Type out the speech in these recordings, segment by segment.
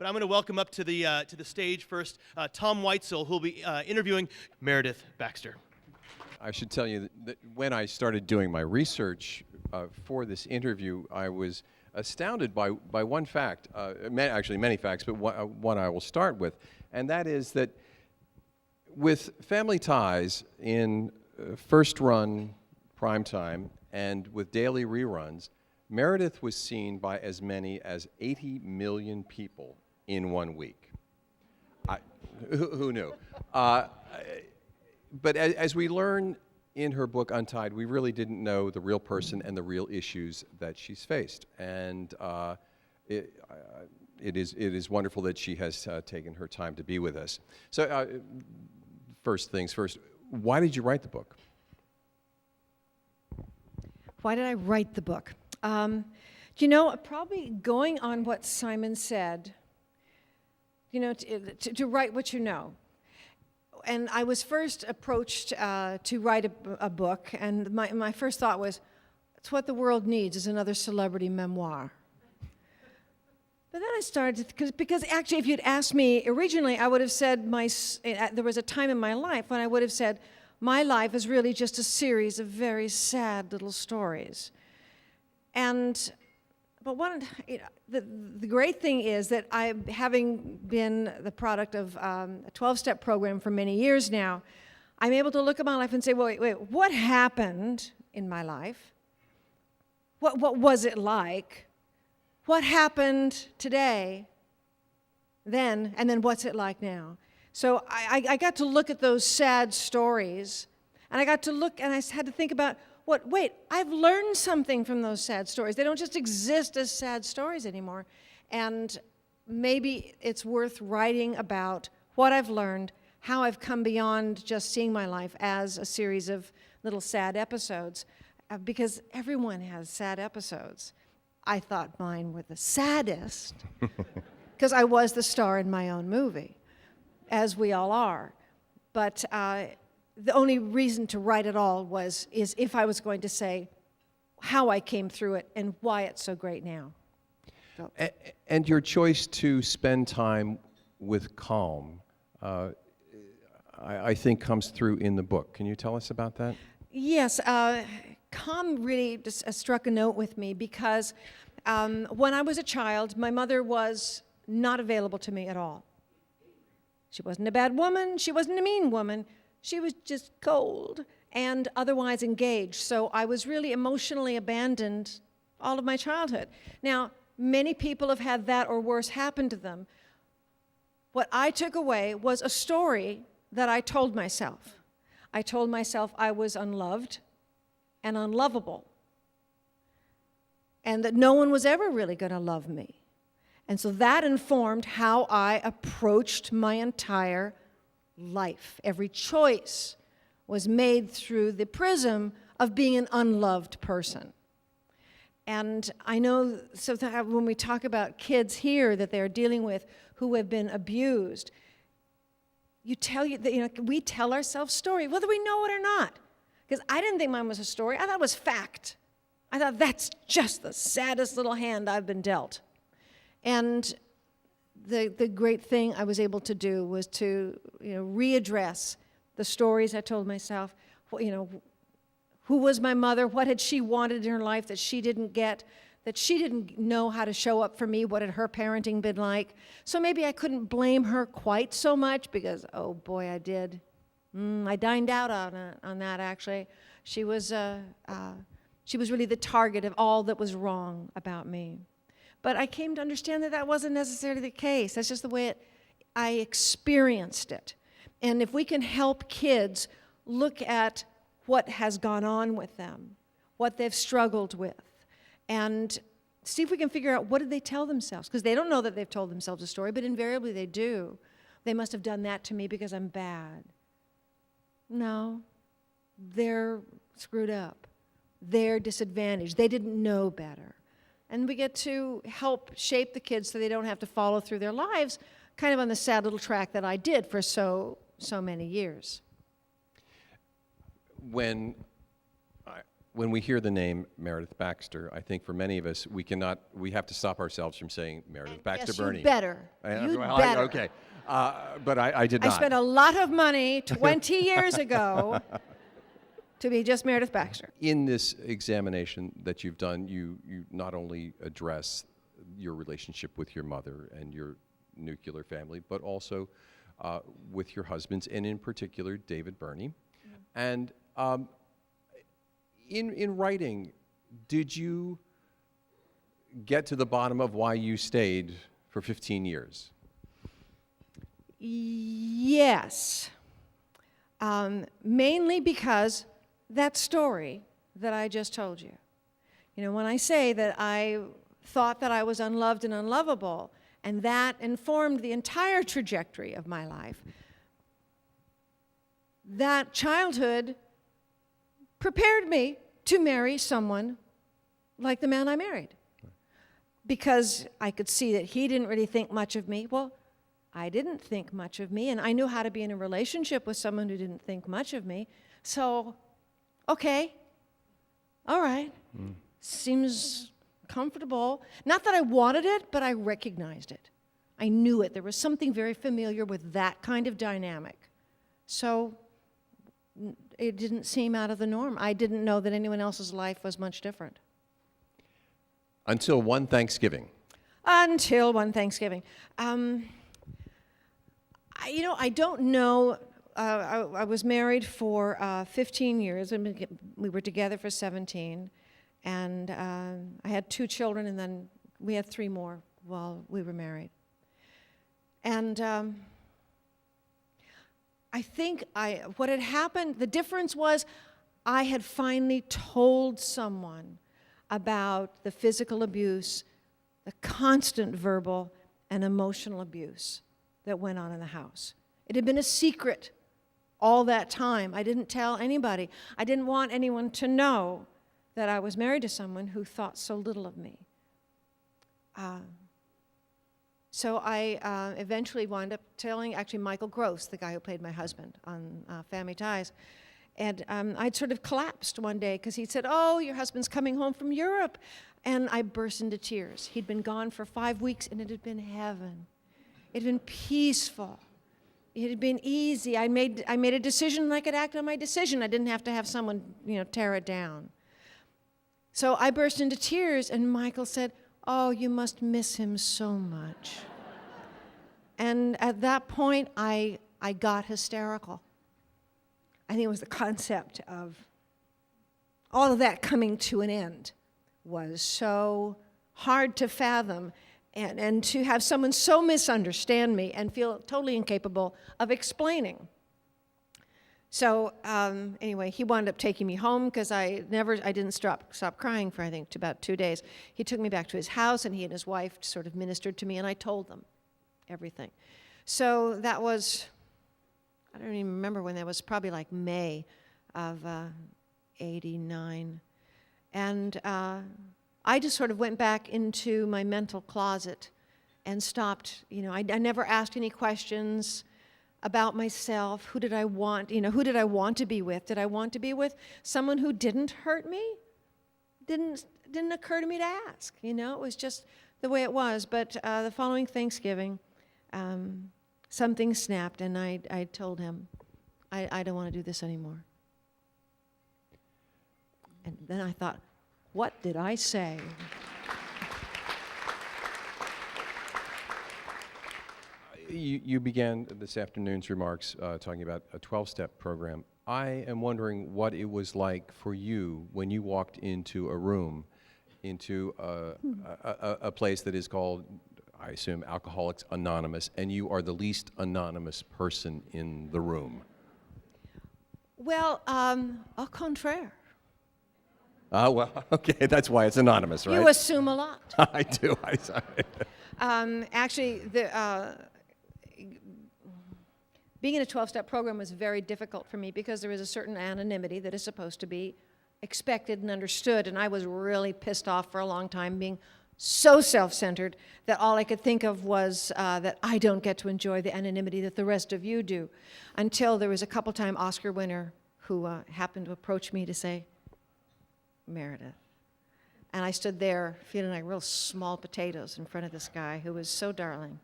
But I'm going to welcome up to the stage first Tom Weitzel, who will be interviewing Meredith Baxter. I should tell you that when I started doing my research for this interview, I was astounded by one fact, actually many facts, but one I will start with, and that is that with Family Ties in first-run primetime and with daily reruns, Meredith was seen by as many as 80 million people in 1 week. Who knew? But as we learn in her book, Untied, we really didn't know the real person and the real issues that she's faced. And it is wonderful that she has taken her time to be with us. So first things first, why did you write the book? Why did I write the book? Probably going on what Simon said, to write what you know. And I was first approached to write a book, and my first thought was, it's what the world needs is another celebrity memoir. But then I started, because actually if you'd asked me originally, I would have said there was a time in my life when I would have said, my life is really just a series of very sad little stories. But the great thing is that having been the product of a 12-step program for many years now, I'm able to look at my life and say, wait, what happened in my life? What was it like? What happened today, then, and then what's it like now? So I got to look at those sad stories, and I got to look, and I had to think about, I've learned something from those sad stories. They don't just exist as sad stories anymore. And maybe it's worth writing about what I've learned, how I've come beyond just seeing my life as a series of little sad episodes, because everyone has sad episodes. I thought mine were the saddest, because I was the star in my own movie, as we all are. But the only reason to write it all is if I was going to say how I came through it and why it's so great now. So. And your choice to spend time with calm, I think comes through in the book. Can you tell us about that? Yes, calm really just struck a note with me because when I was a child, my mother was not available to me at all. She wasn't a bad woman, she wasn't a mean woman, she was just cold and otherwise engaged. So I was really emotionally abandoned all of my childhood. Now, many people have had that or worse happen to them. What I took away was a story that I told myself. I told myself I was unloved and unlovable, and that no one was ever really going to love me. And so that informed how I approached my entire life. Every choice was made through the prism of being an unloved person. And I know, so that when we talk about kids here that they're dealing with who have been abused, we tell ourselves stories, whether we know it or not. Because I didn't think mine was a story. I thought it was fact. I thought that's just the saddest little hand I've been dealt. And the great thing I was able to do was to readdress the stories I told myself. Who was my mother? What had she wanted in her life that she didn't get? That she didn't know how to show up for me? What had her parenting been like? So maybe I couldn't blame her quite so much because, oh boy, I did. I dined out on that, actually. She was really the target of all that was wrong about me. But I came to understand that that wasn't necessarily the case. That's just the way I experienced it. And if we can help kids look at what has gone on with them, what they've struggled with, and see if we can figure out what did they tell themselves. Because they don't know that they've told themselves a story, but invariably they do. They must have done that to me because I'm bad. No, they're screwed up. They're disadvantaged. They didn't know better. And we get to help shape the kids so they don't have to follow through their lives kind of on the sad little track that I did for so many years. When when we hear the name Meredith Baxter, I think for many of us, we have to stop ourselves from saying Meredith Baxter Yes, Burney. you better. You Well, better. okay. But I did I not. spent a lot of money 20 years ago to be just Meredith Baxter. In this examination that you've done, you not only address your relationship with your mother and your nuclear family, but also with your husbands, and in particular, David Burney. Mm-hmm. And in writing, did you get to the bottom of why you stayed for 15 years? Yes. Mainly because that story that I just told you. You know, when I say that I thought that I was unloved and unlovable, and that informed the entire trajectory of my life, that childhood prepared me to marry someone like the man I married. Because I could see that he didn't really think much of me. Well, I didn't think much of me, and I knew how to be in a relationship with someone who didn't think much of me. So, okay, all right, seems comfortable. Not that I wanted it, but I recognized it. I knew it. There was something very familiar with that kind of dynamic. So it didn't seem out of the norm. I didn't know that anyone else's life was much different. Until one Thanksgiving. Until one Thanksgiving. I don't know. I was married for 15 years, and we were together for 17. And I had 2 children, and then we had 3 more while we were married. And I think what had happened, the difference was I had finally told someone about the physical abuse, the constant verbal and emotional abuse that went on in the house. It had been a secret all that time. I didn't tell anybody. I didn't want anyone to know that I was married to someone who thought so little of me. So I eventually wound up telling, actually, Michael Gross, the guy who played my husband on Family Ties. And I'd sort of collapsed one day because he said, "Oh, your husband's coming home from Europe." And I burst into tears. He'd been gone for 5 weeks, and it had been heaven. It had been peaceful. It had been easy. I made a decision, and I could act on my decision. I didn't have to have someone, tear it down. So I burst into tears, and Michael said, "Oh, you must miss him so much." And at that point, I got hysterical. I think it was the concept of all of that coming to an end was so hard to fathom, and to have someone so misunderstand me and feel totally incapable of explaining. So anyway, he wound up taking me home because I didn't stop crying for, I think, about 2 days. He took me back to his house, and he and his wife sort of ministered to me, and I told them everything. So that was, I don't even remember when that was, probably like May of '89. And I just sort of went back into my mental closet and stopped. I never asked any questions about myself. Who did I want? Who did I want to be with? Did I want to be with someone who didn't hurt me? Didn't occur to me to ask. It was just the way it was. But the following Thanksgiving, something snapped, and I told him, I don't want to do this anymore. And then I thought, what did I say? You began this afternoon's remarks talking about a 12-step program. I am wondering what it was like for you when you walked into a room, into a place that is called, I assume, Alcoholics Anonymous, and you are the least anonymous person in the room. Well, au contraire. Well, okay, that's why it's anonymous, right? You assume a lot. I do. Actually, being in a 12-step program was very difficult for me because there is a certain anonymity that is supposed to be expected and understood, and I was really pissed off for a long time, being so self-centered that all I could think of was that I don't get to enjoy the anonymity that the rest of you do, until there was a couple-time Oscar winner who happened to approach me to say, Meredith. And I stood there feeling like real small potatoes in front of this guy who was so darling.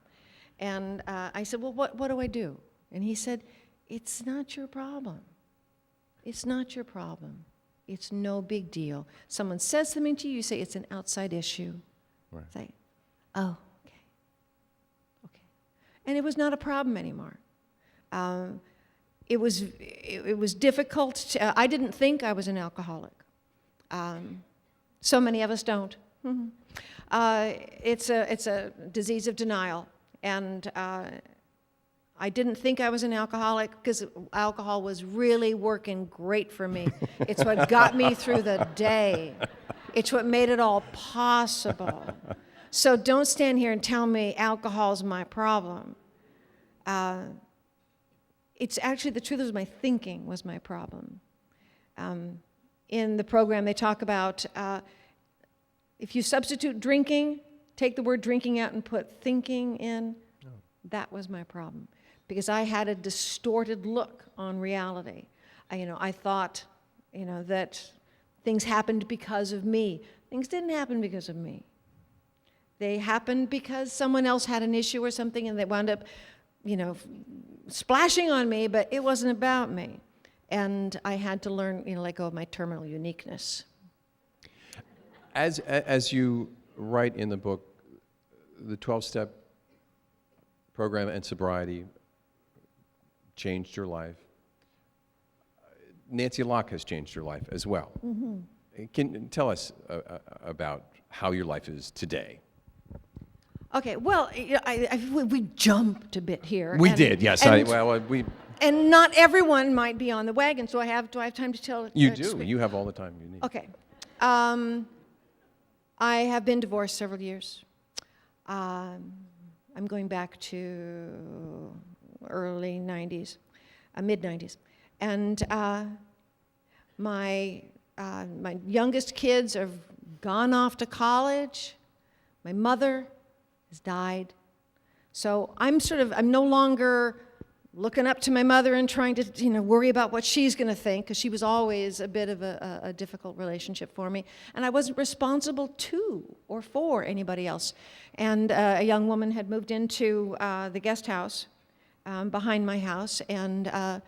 And I said, well, what do I do? And he said, it's not your problem. It's not your problem. It's no big deal. Someone says something to you, you say it's an outside issue. Right. Say, oh, okay. Okay. And it was not a problem anymore. It was difficult. I didn't think I was an alcoholic. So many of us don't. It's a disease of denial. And I didn't think I was an alcoholic because alcohol was really working great for me. It's what got me through the day. It's what made it all possible. So don't stand here and tell me alcohol's my problem. It's actually, the truth is my thinking was my problem. In the program, they talk about if you substitute drinking, take the word drinking out and put thinking in, that was my problem. Because I had a distorted look on reality. I thought, that things happened because of me. Things didn't happen because of me. They happened because someone else had an issue or something, and they wound up, splashing on me, but it wasn't about me. And I had to learn, let go of my terminal uniqueness. As you write in the book, the 12-step program and sobriety changed your life. Nancy Locke has changed your life as well. Mm-hmm. Can tell us about how your life is today. Okay, well, we jumped a bit here. We did, yes. And not everyone might be on the wagon, so do I have time to tell? You do. You have all the time you need. Okay. I have been divorced several years. I'm going back to early 90s, mid-90s. And my youngest kids have gone off to college. My mother has died. So I'm no longer looking up to my mother and trying to, worry about what she's going to think, because she was always a bit of a difficult relationship for me. And I wasn't responsible to or for anybody else. And a young woman had moved into the guest house behind my house, and all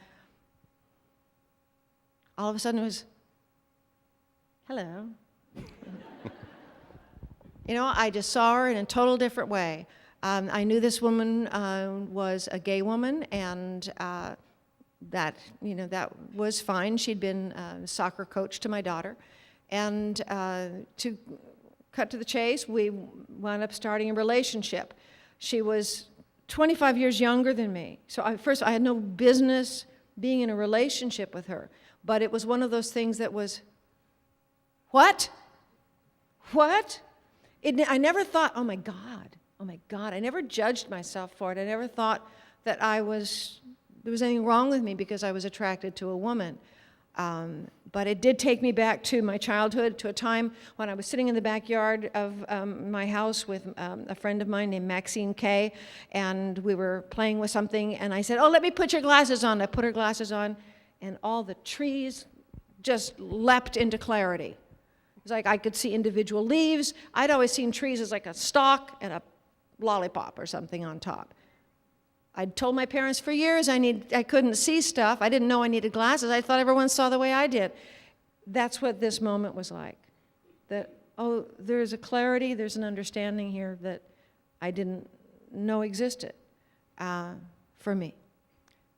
of a sudden it was, hello. I just saw her in a total different way. I knew this woman was a gay woman, and that was fine. She'd been a soccer coach to my daughter. And to cut to the chase, we wound up starting a relationship. She was 25 years younger than me. So I had no business being in a relationship with her. But it was one of those things that was, what? What? I never thought, oh my God. I never judged myself for it. I never thought that there was anything wrong with me because I was attracted to a woman. But it did take me back to my childhood, to a time when I was sitting in the backyard of my house with a friend of mine named Maxine Kay, and we were playing with something, and I said, oh, let me put your glasses on. I put her glasses on, and all the trees just leapt into clarity. It was like I could see individual leaves. I'd always seen trees as like a stalk and a lollipop or something on top. I'd told my parents for years I couldn't see stuff. I didn't know I needed glasses. I thought everyone saw the way I did. That's what this moment was like. That, oh, there's a clarity, there's an understanding here that I didn't know existed for me.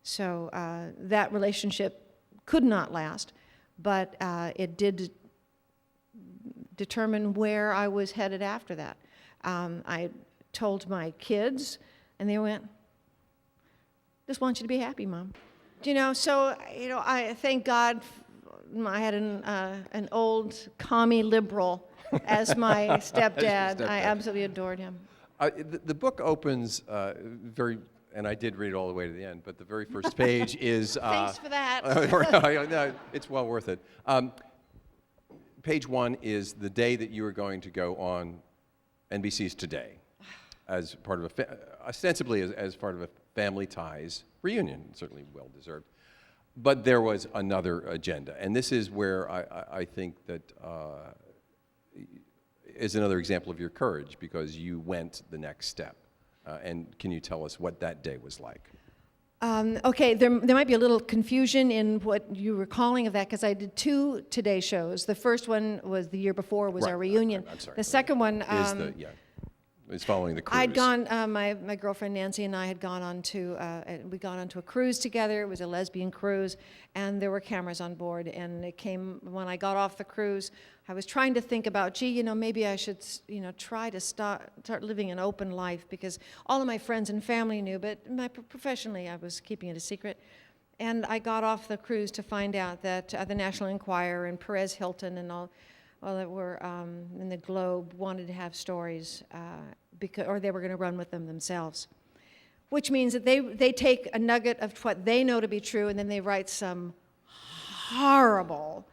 So that relationship could not last, but it did determine where I was headed after that. I told my kids, and they went, just want you to be happy, Mom. I thank God I had an old commie liberal as my stepdad. I absolutely adored him. The book opens and I did read it all the way to the end, but the very first page is... Thanks for that. No, it's well worth it. Page 1 is the day that you are going to go on NBC's Today, as part of ostensibly as part of a Family Ties reunion, certainly well deserved. But there was another agenda, and this is where I think that is another example of your courage, because you went the next step. And can you tell us what that day was like? Okay, there might be a little confusion in what you were calling of that, because I did 2 Today shows. The first one was the year before, was our reunion. I'm sorry. The second one is following the cruise. I'd gone. My girlfriend Nancy and I had gone on to we got onto a cruise together. It was a lesbian cruise, and there were cameras on board. And it came when I got off the cruise. I was trying to think about, gee, maybe I should, try to start living an open life, because all of my friends and family knew, but professionally I was keeping it a secret. And I got off the cruise to find out that the National Enquirer and Perez Hilton and all that were in the Globe wanted to have stories, or they were going to run with them themselves. Which means that they take a nugget of what they know to be true, and then they write some horrible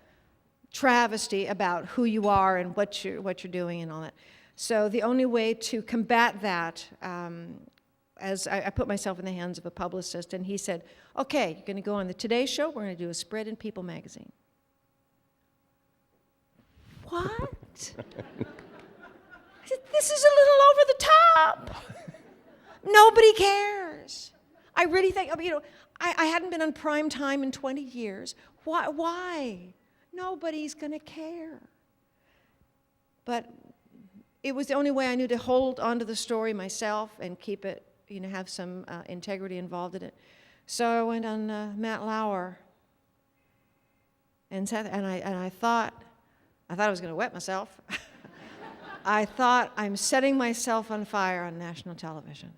travesty about who you are and what you're doing and all that. So the only way to combat that, as I put myself in the hands of a publicist, and he said, okay, you're going to go on the Today Show, we're going to do a spread in People magazine. What? I said, this is a little over the top. Nobody cares. I really think, I hadn't been on prime time in 20 years. Why? Nobody's going to care. But it was the only way I knew to hold onto the story myself and keep it, have some integrity involved in it. So I went on Matt Lauer and I thought I was going to wet myself. I thought, I'm setting myself on fire on national television.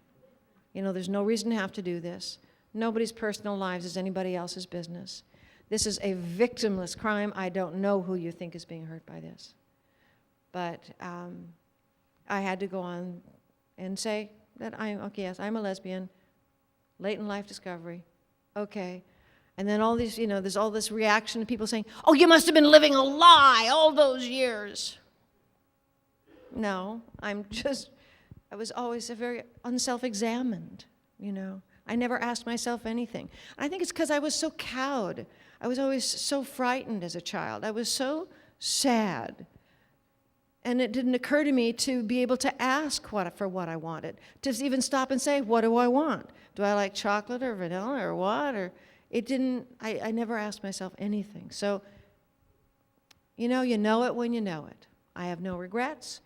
There's no reason to have to do this. Nobody's personal lives is anybody else's business. This is a victimless crime. I don't know who you think is being hurt by this. But I had to go on and say that yes, I'm a lesbian, late in life discovery, okay. And then all these, there's all this reaction to people saying, oh, you must have been living a lie all those years. No, I was always a very unself-examined, I never asked myself anything. I think it's because I was so cowed. I was always so frightened as a child. I was so sad. And it didn't occur to me to be able to ask for what I wanted, to even stop and say, what do I want? Do I like chocolate or vanilla or what? Or it didn't, I never asked myself anything. So, you know it when you know it. I have no regrets.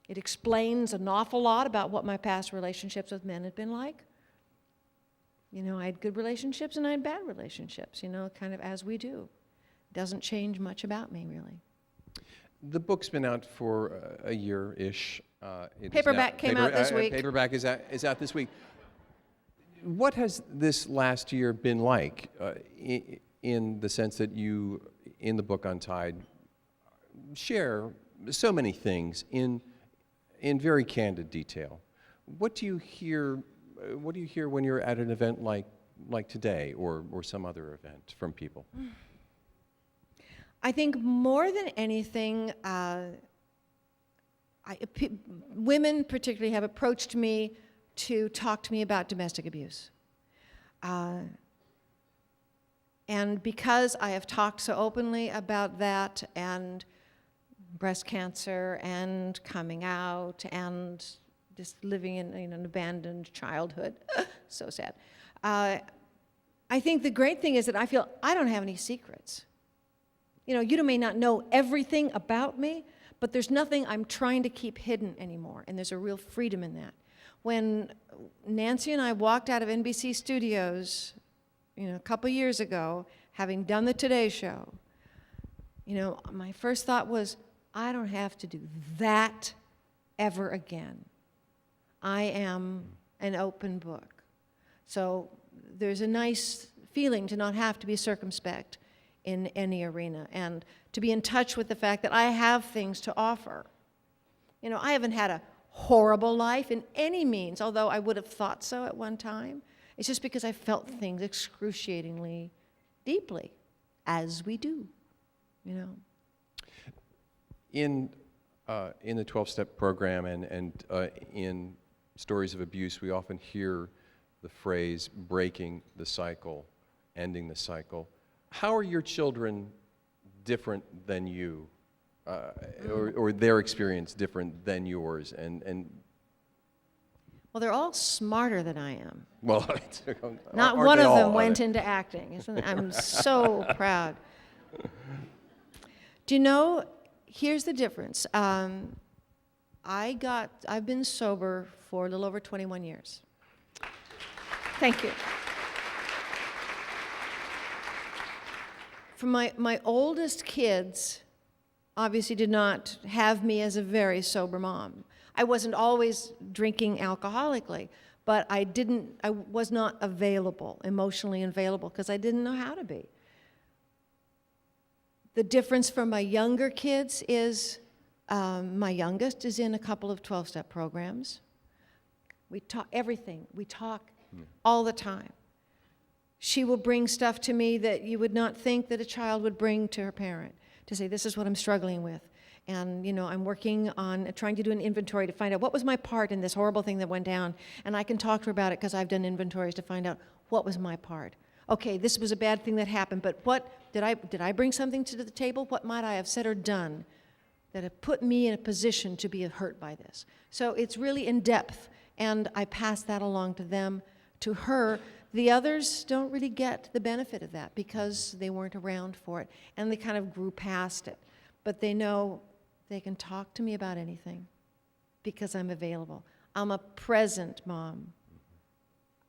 It explains an awful lot about what my past relationships with men had been like. I had good relationships and I had bad relationships, kind of as we do. Doesn't change much about me, really. The book's been out for a year-ish. Paperback came out this week. Paperback is out this week. What has this last year been like, in the sense that you, in the book Untied, share so many things in very candid detail? What do you hear when you're at an event like today or some other event from people? I think more than anything, women particularly have approached me to talk to me about domestic abuse. And because I have talked so openly about that, and breast cancer, and coming out, and just living in an abandoned childhood, so sad. I think the great thing is that I feel I don't have any secrets. You may not know everything about me, but there's nothing I'm trying to keep hidden anymore, and there's a real freedom in that. When Nancy and I walked out of NBC Studios, a couple years ago, having done the Today Show, my first thought was, I don't have to do that ever again. I am an open book. So there's a nice feeling to not have to be circumspect in any arena, and to be in touch with the fact that I have things to offer. I haven't had a horrible life in any means, although I would have thought so at one time. It's just because I felt things excruciatingly deeply, as we do, In the 12-step program and in stories of abuse, we often hear the phrase breaking the cycle. ending the cycle. How are your children different than you, or their experience different than yours? And Well, they're all smarter than I am. well, Not aren't one they of all, them are went they? into acting. I'm so proud. Do you know, here's the difference. I've been sober for a little over 21 years. Thank you. For my oldest kids, obviously did not have me as a very sober mom. I wasn't always drinking alcoholically, but I was not available, emotionally available, because I didn't know how to be. The difference for my younger kids is my youngest is in a couple of 12-step programs. We talk everything. We talk all the time. She will bring stuff to me that you would not think that a child would bring to her parent, to say, this is what I'm struggling with. And, you know, I'm working on trying to do an inventory to find out what was my part in this horrible thing that went down. And I can talk to her about it because I've done inventories to find out what was my part. Okay, this was a bad thing that happened, but what did I bring something to the table? What might I have said or done that have put me in a position to be hurt by this? So it's really in depth, and I pass that along to them, to her. The others don't really get the benefit of that because they weren't around for it, and they kind of grew past it. But they know they can talk to me about anything because I'm available. I'm a present mom.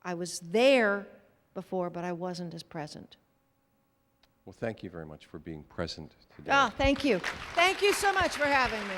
I was there before, but I wasn't as present. Well, thank you very much for being present today. Oh, thank you. Thank you so much for having me.